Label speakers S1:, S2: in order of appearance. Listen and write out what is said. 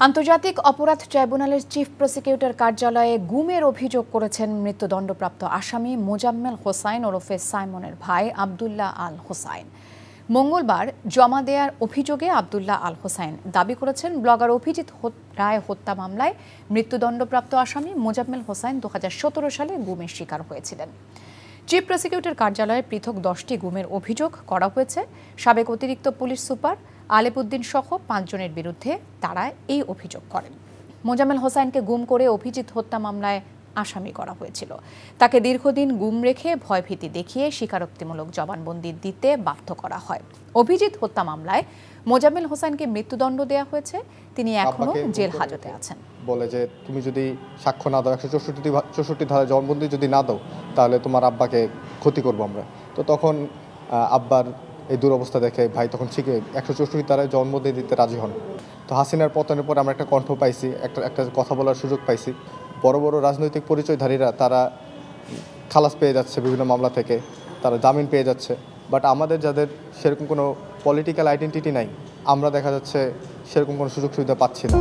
S1: আন্তর্জাতিক অপরাধ ট্রাইব্যুনালের চিফ প্রসিকিউটর কার্যালয়ে গুমের অভিযোগ করেছেন মৃত্যুদণ্ডপ্রাপ্ত আসামি মোজাম্মেল হোসাইন ওরফে সাইমনের ভাই আব্দুল্লাহ আল হোসাইন। মঙ্গলবার জমা দেওয়ার অভিযোগে আব্দুল্লাহ আল হোসাইন দাবি করেছেন, ব্লগার অভিজিৎ রায় হত্যা মামলায় মৃত্যুদণ্ডপ্রাপ্ত আসামি মোজাম্মেল হোসাইন 2017 সালে গুমের শিকার হয়েছিলেন। চিফ প্রসিকিউটর কার্যালয়ে পৃথক 10টি গুমের অভিযোগ করা হয়েছে। সাবেক অতিরিক্ত পুলিশ সুপার আলেপুদ্দিন সহ 5 জনের বিরুদ্ধে তারা এই অভিযোগ করেন। মোজাম্মেল হোসাইনকে গুম করে অভিজিৎ হত্যা মামলায় আসামি করা হয়েছিল। তাকে দীর্ঘদিন গুম রেখে ভয়ভীতি দেখিয়ে স্বীকারোক্তিমূলক জবানবন্দি দিতে বাধ্য করা হয়। অভিজিৎ হত্যা মামলায় মোজাম্মেল হোসাইনকে মৃত্যুদণ্ড দেওয়া হয়েছে। তিনি এখনো জেল হাজতে আছেন।
S2: বলে যে তুমি যদি সাক্ষ্য না দাও, 164 ধারা জবানবন্দি যদি না দাও, তাহলে তোমার আব্বাকে ক্ষতি করবো আমরা। তো তখন আব্বার এই দুরবস্থা দেখে ভাই তখন শিখে 164 ধারায় জবানবন্দি দিতে রাজি হন। তো হাসিনার পতনের পর আমরা একটা কণ্ঠ পাইছি, একটা কথা বলার সুযোগ পাইছি। বড় বড় রাজনৈতিক পরিচয়ধারীরা তারা খালাস পেয়ে যাচ্ছে বিভিন্ন মামলা থেকে, তারা জামিন পেয়ে যাচ্ছে। বাট আমাদের যাদের সেরকম কোনো পলিটিক্যাল আইডেন্টিটি নাই, আমরা দেখা যাচ্ছে সেরকম কোনো সুযোগ সুবিধা পাচ্ছি না।